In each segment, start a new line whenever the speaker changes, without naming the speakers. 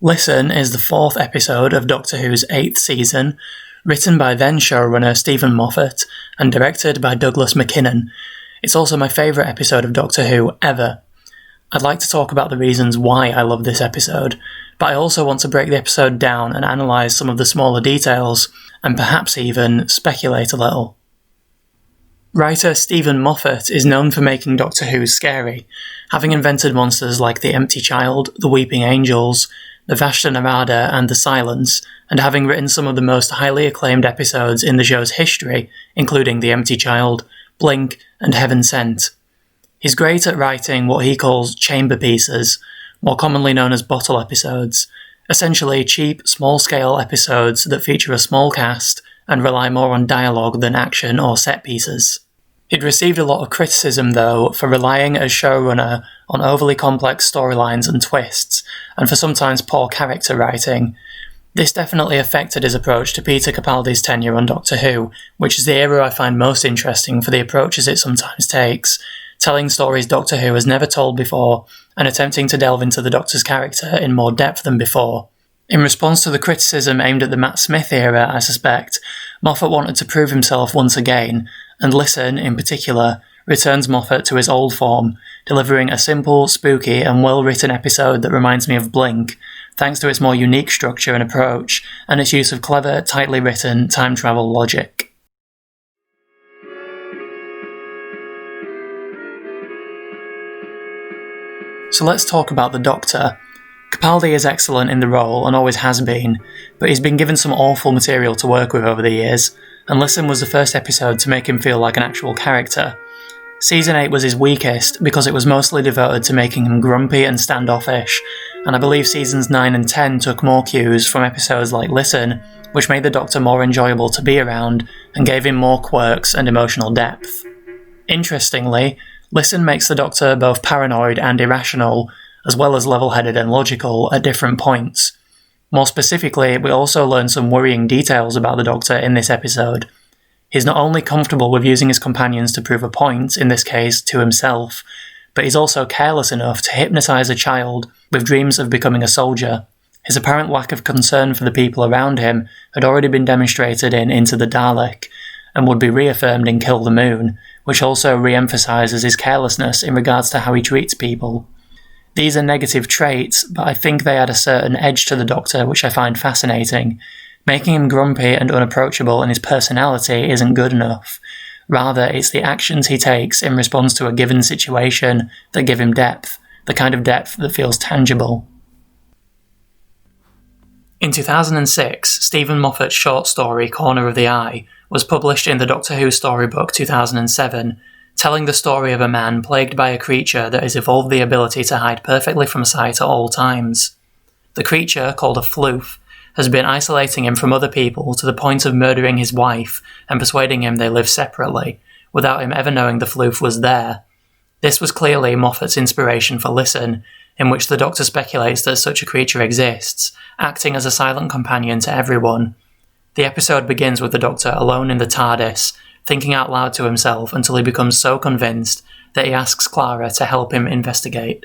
Listen is the fourth episode of Doctor Who's 8th season, written by then showrunner Stephen Moffat and directed by Douglas McKinnon. It's also my favourite episode of Doctor Who ever. I'd like to talk about the reasons why I love this episode, but I also want to break the episode down and analyse some of the smaller details, and perhaps even speculate a little. Writer Stephen Moffat is known for making Doctor Who scary, having invented monsters like the Empty Child, the Weeping Angels, the Vashta Nerada and the Silence, and having written some of the most highly acclaimed episodes in the show's history, including The Empty Child, Blink, and Heaven Sent. He's great at writing what he calls chamber pieces, more commonly known as bottle episodes, essentially cheap, small-scale episodes that feature a small cast and rely more on dialogue than action or set pieces. He'd received a lot of criticism, though, for relying as showrunner on overly complex storylines and twists, and for sometimes poor character writing. This definitely affected his approach to Peter Capaldi's tenure on Doctor Who, which is the era I find most interesting for the approaches it sometimes takes, telling stories Doctor Who has never told before, and attempting to delve into the Doctor's character in more depth than before. In response to the criticism aimed at the Matt Smith era, I suspect, Moffat wanted to prove himself once again, and Listen, in particular, returns Moffat to his old form, delivering a simple, spooky, and well-written episode that reminds me of Blink, thanks to its more unique structure and approach, and its use of clever, tightly written time travel logic. So let's talk about the Doctor. Capaldi is excellent in the role and always has been, but he's been given some awful material to work with over the years, and Listen was the first episode to make him feel like an actual character. Season 8 was his weakest because it was mostly devoted to making him grumpy and standoffish, and I believe seasons 9 and 10 took more cues from episodes like Listen, which made the Doctor more enjoyable to be around and gave him more quirks and emotional depth. Interestingly, Listen makes the Doctor both paranoid and irrational, as well as level-headed and logical at different points. More specifically, we also learn some worrying details about the Doctor in this episode. He's not only comfortable with using his companions to prove a point, in this case to himself, but he's also careless enough to hypnotise a child with dreams of becoming a soldier. His apparent lack of concern for the people around him had already been demonstrated in Into the Dalek, and would be reaffirmed in Kill the Moon, which also re-emphasises his carelessness in regards to how he treats people. These are negative traits, but I think they add a certain edge to the Doctor which I find fascinating. Making him grumpy and unapproachable in his personality isn't good enough. Rather, it's the actions he takes in response to a given situation that give him depth, the kind of depth that feels tangible. In 2006, Stephen Moffat's short story Corner of the Eye was published in the Doctor Who Storybook 2007, telling the story of a man plagued by a creature that has evolved the ability to hide perfectly from sight at all times. The creature, called a floof, has been isolating him from other people to the point of murdering his wife and persuading him they live separately, without him ever knowing the floof was there. This was clearly Moffat's inspiration for Listen, in which the Doctor speculates that such a creature exists, acting as a silent companion to everyone. The episode begins with the Doctor alone in the TARDIS, thinking out loud to himself until he becomes so convinced that he asks Clara to help him investigate.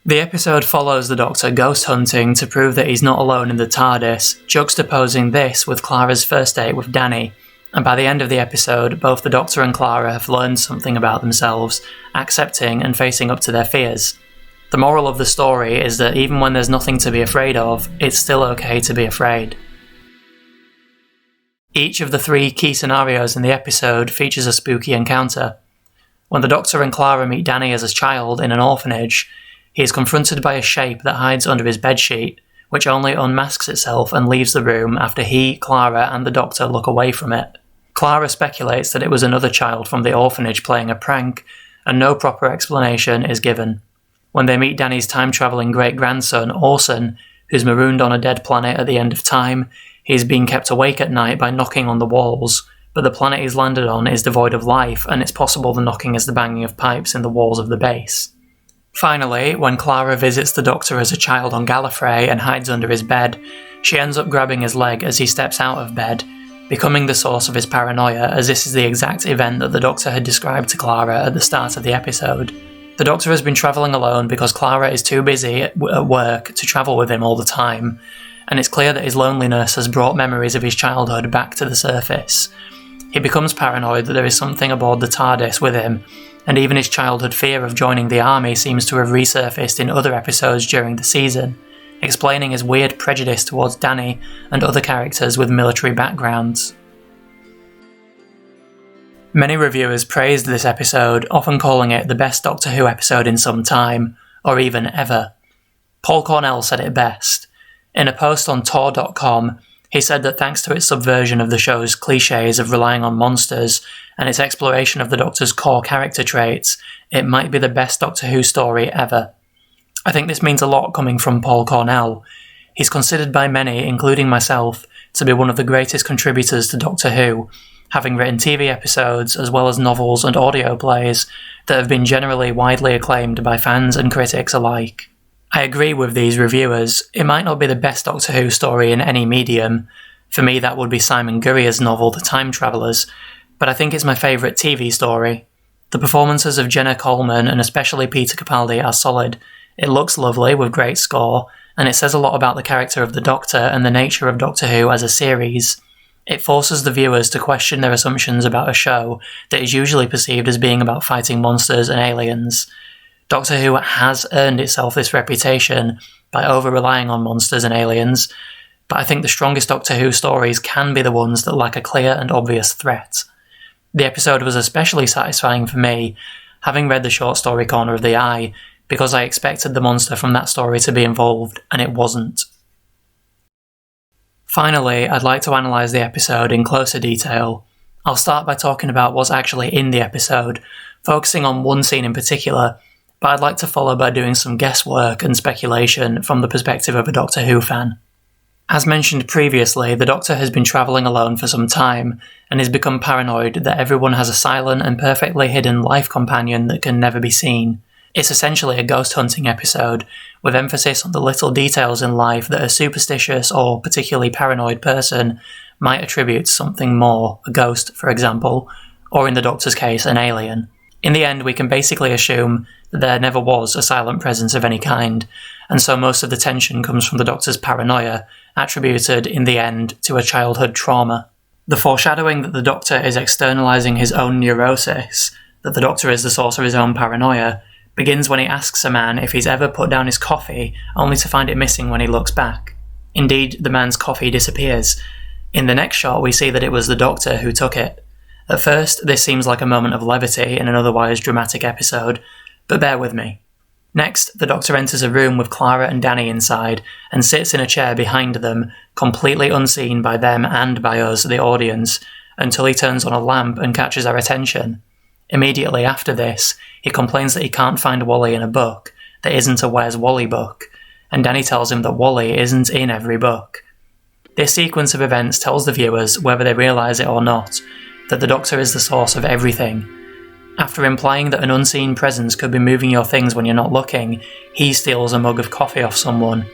The episode follows the Doctor ghost hunting to prove that he's not alone in the TARDIS, juxtaposing this with Clara's first date with Danny, and by the end of the episode, both the Doctor and Clara have learned something about themselves, accepting and facing up to their fears. The moral of the story is that even when there's nothing to be afraid of, it's still okay to be afraid. Each of the 3 key scenarios in the episode features a spooky encounter. When the Doctor and Clara meet Danny as a child in an orphanage, he is confronted by a shape that hides under his bedsheet, which only unmasks itself and leaves the room after he, Clara, and the Doctor look away from it. Clara speculates that it was another child from the orphanage playing a prank, and no proper explanation is given. When they meet Danny's time-travelling great-grandson, Orson, who's marooned on a dead planet at the end of time, he is being kept awake at night by knocking on the walls, but the planet he's landed on is devoid of life, and it's possible the knocking is the banging of pipes in the walls of the base. Finally, when Clara visits the Doctor as a child on Gallifrey and hides under his bed, she ends up grabbing his leg as he steps out of bed, becoming the source of his paranoia, as this is the exact event that the Doctor had described to Clara at the start of the episode. The Doctor has been travelling alone because Clara is too busy at work to travel with him all the time, and it's clear that his loneliness has brought memories of his childhood back to the surface. He becomes paranoid that there is something aboard the TARDIS with him, and even his childhood fear of joining the army seems to have resurfaced in other episodes during the season, explaining his weird prejudice towards Danny and other characters with military backgrounds. Many reviewers praised this episode, often calling it the best Doctor Who episode in some time, or even ever. Paul Cornell said it best. In a post on Tor.com, he said that thanks to its subversion of the show's cliches of relying on monsters and its exploration of the Doctor's core character traits, it might be the best Doctor Who story ever. I think this means a lot coming from Paul Cornell. He's considered by many, including myself, to be one of the greatest contributors to Doctor Who, having written TV episodes as well as novels and audio plays that have been generally widely acclaimed by fans and critics alike. I agree with these reviewers. It might not be the best Doctor Who story in any medium. For me, that would be Simon Gurrier's novel The Time Travellers, but I think it's my favourite TV story. The performances of Jenna Coleman and especially Peter Capaldi are solid. It looks lovely with great score, and it says a lot about the character of the Doctor and the nature of Doctor Who as a series. It forces the viewers to question their assumptions about a show that is usually perceived as being about fighting monsters and aliens. Doctor Who has earned itself this reputation by over-relying on monsters and aliens, but I think the strongest Doctor Who stories can be the ones that lack a clear and obvious threat. The episode was especially satisfying for me, having read the short story Corner of the Eye, because I expected the monster from that story to be involved, and it wasn't. Finally, I'd like to analyse the episode in closer detail. I'll start by talking about what's actually in the episode, focusing on one scene in particular, but I'd like to follow by doing some guesswork and speculation from the perspective of a Doctor Who fan. As mentioned previously, the Doctor has been travelling alone for some time, and has become paranoid that everyone has a silent and perfectly hidden life companion that can never be seen. It's essentially a ghost hunting episode, with emphasis on the little details in life that a superstitious or particularly paranoid person might attribute to something more, a ghost, for example, or in the Doctor's case, an alien. In the end, we can basically assume that there never was a silent presence of any kind, and so most of the tension comes from the Doctor's paranoia, attributed in the end to a childhood trauma. The foreshadowing that the Doctor is externalising his own neurosis, that the Doctor is the source of his own paranoia, begins when he asks a man if he's ever put down his coffee, only to find it missing when he looks back. Indeed, the man's coffee disappears. In the next shot, we see that it was the Doctor who took it. At first, this seems like a moment of levity in an otherwise dramatic episode, but bear with me. Next, the Doctor enters a room with Clara and Danny inside, and sits in a chair behind them, completely unseen by them and by us, the audience, until he turns on a lamp and catches our attention. Immediately after this, he complains that he can't find Wally in a book that isn't a Where's Wally book, and Danny tells him that Wally isn't in every book. This sequence of events tells the viewers, whether they realise it or not, that the Doctor is the source of everything. After implying that an unseen presence could be moving your things when you're not looking, he steals a mug of coffee off someone.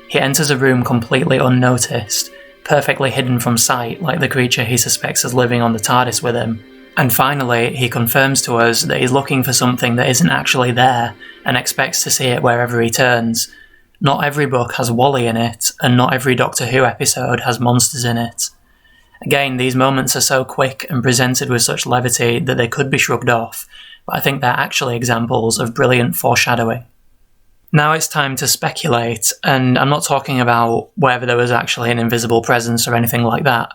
He enters a room completely unnoticed, perfectly hidden from sight like the creature he suspects is living on the TARDIS with him. And finally, he confirms to us that he's looking for something that isn't actually there, and expects to see it wherever he turns. Not every book has Wally in it, and not every Doctor Who episode has monsters in it. Again, these moments are so quick and presented with such levity that they could be shrugged off, but I think they're actually examples of brilliant foreshadowing. Now it's time to speculate, and I'm not talking about whether there was actually an invisible presence or anything like that.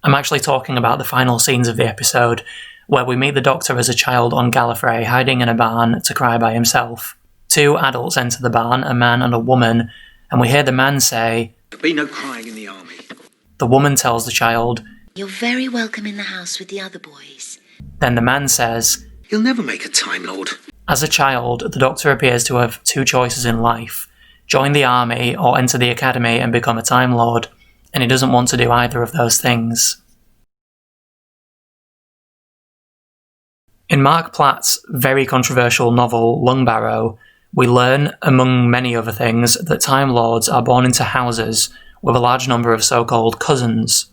I'm actually talking about the final scenes of the episode, where we meet the Doctor as a child on Gallifrey hiding in a barn to cry by himself. Two adults enter the barn, a man and a woman, and we hear the man say,
"There'll be no crying in the army."
The woman tells the child,
"You're very welcome in the house with the other boys."
Then the man says,
"You'll never make a Time Lord."
As a child, the Doctor appears to have two choices in life: join the army or enter the academy and become a Time Lord, and he doesn't want to do either of those things. In Mark Platt's very controversial novel Lungbarrow, we learn, among many other things, that Time Lords are born into houses with a large number of so-called cousins.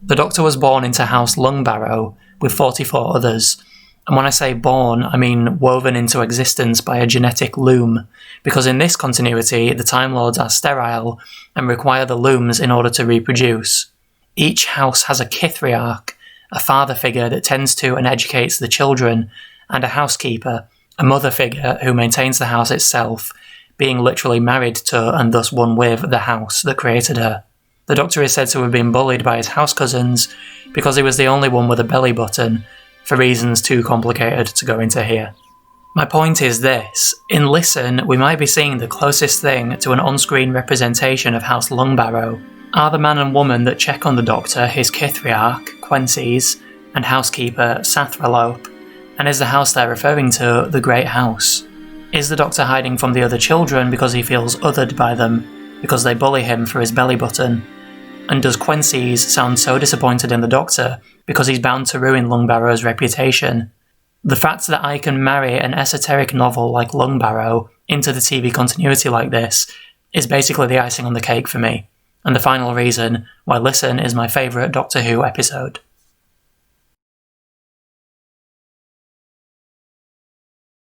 The Doctor was born into House Lungbarrow with 44 others, And when I say born, I mean woven into existence by a genetic loom, because in this continuity, the Time Lords are sterile and require the looms in order to reproduce. Each house has a Kithriarch, a father figure that tends to and educates the children, and a housekeeper, a mother figure who maintains the house itself, being literally married to and thus one with the house that created her. The Doctor is said to have been bullied by his house cousins because he was the only one with a belly button, for reasons too complicated to go into here. My point is this: in Listen, we might be seeing the closest thing to an on-screen representation of House Lungbarrow. Are the man and woman that check on the Doctor his Kithriarch, Quencies, and housekeeper Sathralope? And is the house they're referring to the Great House? Is the Doctor hiding from the other children because he feels othered by them, because they bully him for his belly button? And does Quencies sound so disappointed in the Doctor because he's bound to ruin Lungbarrow's reputation? The fact that I can marry an esoteric novel like Lungbarrow into the TV continuity like this is basically the icing on the cake for me, and the final reason why Listen is my favourite Doctor Who episode.